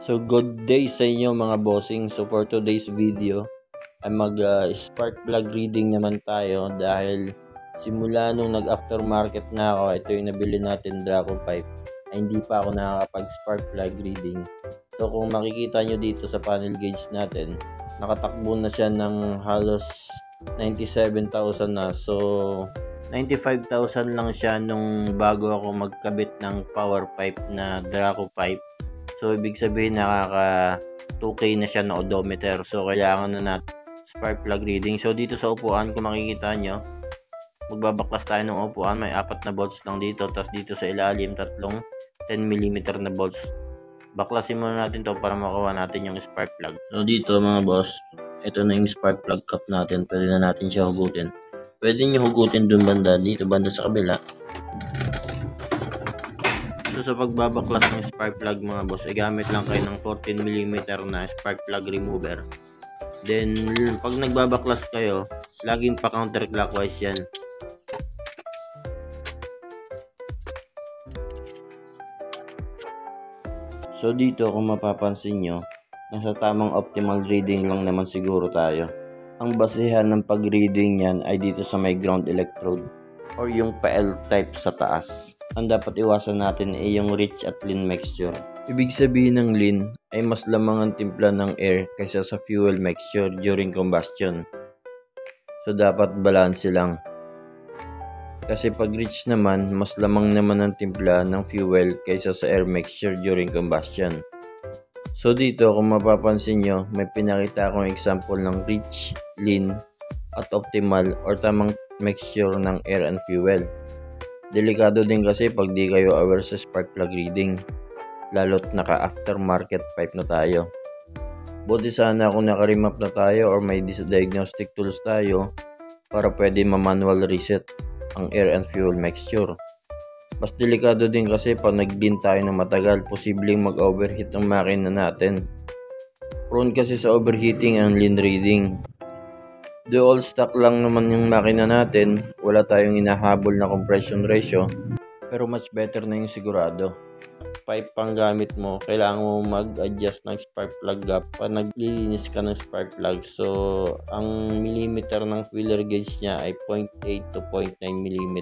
So good day sa inyo mga bossing. So for today's video ay mag spark plug reading naman tayo dahil simula nung nag aftermarket na ako, ito yung nabili natin Draco 5 ay hindi pa ako nakakapag spark plug reading. So kung makikita nyo dito sa panel gauge natin, nakatakbo na siya ng halos 97,000 na. So 95,000 lang siya nung bago ako magkabit ng power pipe na Draco 5. So ibig sabihin nakaka 2K na siya na odometer. So kailangan na natin spark plug reading. So dito sa upuan, kung makikita nyo, magbabaklas tayo ng upuan. May 4 na bolts lang dito. Tapos dito sa ilalim, tatlong 10mm na bolts. Baklasin muna natin to para makuha natin yung spark plug. So dito mga boss, ito na yung spark plug cap natin. Pwede na natin siya hugutin. Pwede nyo hugutin dun banda, dito banda sa kabila. So sa pagbabaklas ng spark plug mga boss, gamit lang kayo ng 14mm na spark plug remover. Then pag nagbabaklas kayo, laging pa counterclockwise yan. So dito kung mapapansin nyo, nasa tamang optimal reading lang naman siguro tayo. Ang basehan ng pag-reading yan ay dito sa may ground electrode or yung pa-L-type sa taas. Ang dapat iwasan natin ay yung rich at lean mixture. Ibig sabihin ng lean ay mas lamang ang timpla ng air kaysa sa fuel mixture during combustion. So dapat balance lang. Kasi pag rich naman, mas lamang naman ang timpla ng fuel kaysa sa air mixture during combustion. So dito kung mapapansin nyo, may pinakita akong example ng rich, lean at optimal or tamang mixture ng air and fuel. Delikado din kasi pag di kayo aware sa spark plug reading, lalo't naka aftermarket pipe na tayo. Buti sana kung naka-remap na tayo or may diagnostic tools tayo para pwede ma-manual reset ang air and fuel mixture. Mas delikado din kasi pag nag-lean tayo ng matagal, posibleng mag-overheat ang makina natin. Prone kasi sa overheating ang lean reading. The all stock lang naman yung makina natin, wala tayong inahabol na compression ratio, pero much better na yung sigurado. Pipe pang gamit mo, kailangan mo mag-adjust ng spark plug gap pag naglilinis ka ng spark plug. So ang millimeter ng feeler gauge niya ay 0.8 to 0.9mm.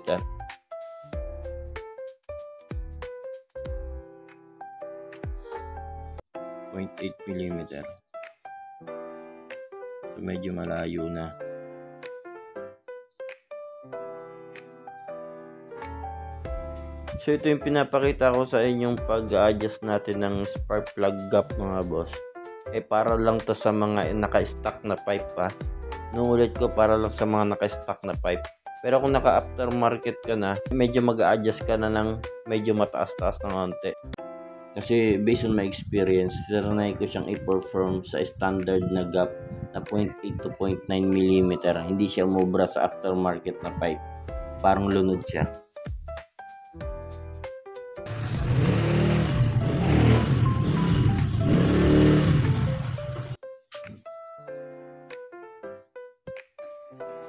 mm. So medyo malayo na. So ito yung pinapakita ko sa inyong pag-adjust natin ng spark plug gap mga boss. Para lang to sa mga naka-stock na pipe pa. Nuulit ko, para lang sa mga naka-stock na pipe. Pero kung naka-aftermarket ka na, medyo mag-adjust ka na ng medyo mataas-taas ng konti. Kasi based on my experience, tinry ko siyang i-perform sa standard na gap na 0.8 to 0.9mm. Hindi siya umubra sa aftermarket na pipe. Parang lunod siya.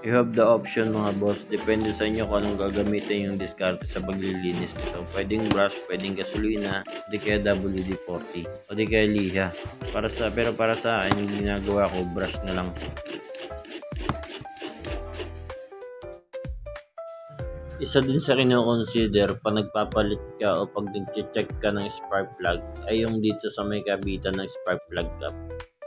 You have the option mga boss, depende sa inyo kung anong gagamitin yung diskarte sa paglilinis nito. Pwedeng brush, pwedeng gasolina, di kaya WD-40 o di kaya liha. Pero para sa akin, yung ginagawa ko, brush na lang. Isa din sa kino-consider pag nagpapalit ka o pag nag-check ka ng spark plug ay yung dito sa may kabitan ng spark plug cap.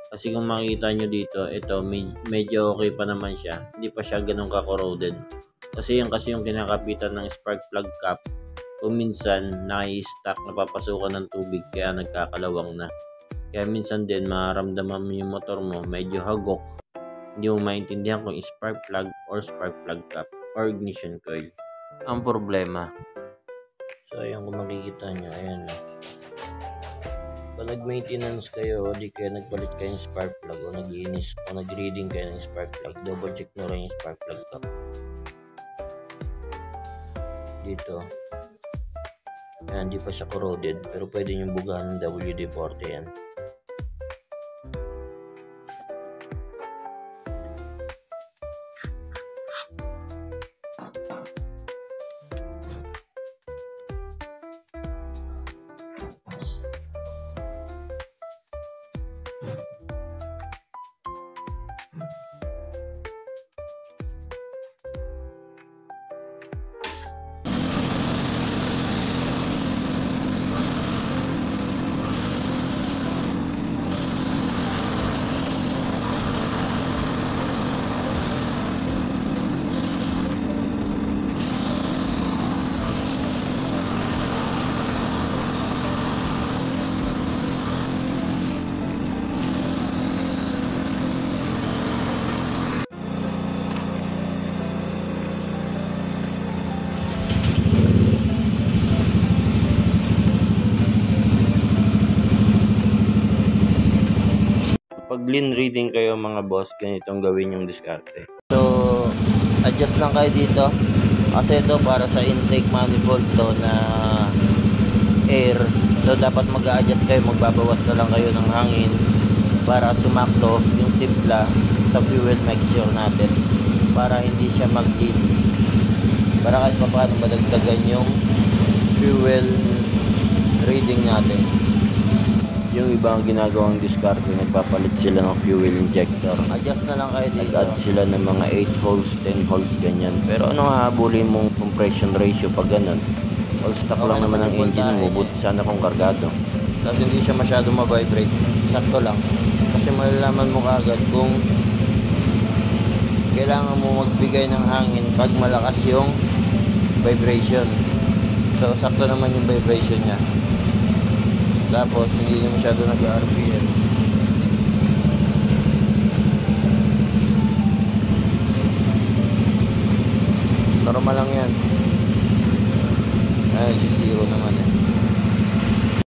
Kasi kung makita nyo dito, ito medyo okay pa naman siya. Hindi pa siya ganun ka-corroded. Kasi yung kinakapitan ng spark plug cap, kung minsan nai-stack, napapasukan ng tubig kaya nagkakalawang na. Kaya minsan din maramdaman mo yung motor mo medyo hagok. Hindi mo maintindihan kung spark plug or spark plug cap or ignition coil ang problema. So ayan, kung makikita nyo, ayan lang. Pag nag-maintenance kayo o di kaya nagpalit kayo ng spark plug o nag-inis o nag-reading kayo ng spark plug, double check nyo rin yung spark plug cap. Dito. Ayan, di pa siya corroded pero pwede nyo bugahan ng WD-40 yan. Pag lean reading kayo mga boss, ganitong gawin yung diskarte. So, adjust lang kayo dito. Kasi ito para sa intake manifold to na air. So, dapat mag-a-adjust kayo. Magbabawas na lang kayo ng hangin para sumakto yung timpla sa fuel mixture natin. Para hindi siya mag-lead. Para kahit pa paano madagdagan yung fuel reading natin. Yung ibang ginagawang diskarte, nagpapalit sila ng fuel injector. Adjust na lang kayo dito. Nag-add sila ng mga 8 holes, 10 holes, ganyan. Pero ano hahabulin mong compression ratio pag ganun? All stock lang naman ang engine mo, buti sana kung kargado. Tapos hindi siya masyado ma-vibrate. Sakto lang. Kasi malalaman mo kaagad kung kailangan mo magbigay ng hangin pag malakas yung vibration. So, sakto naman yung vibration niya. Tapos, hindi niya masyado nag-RPM. Normal lang yan. Ay, si zero naman eh.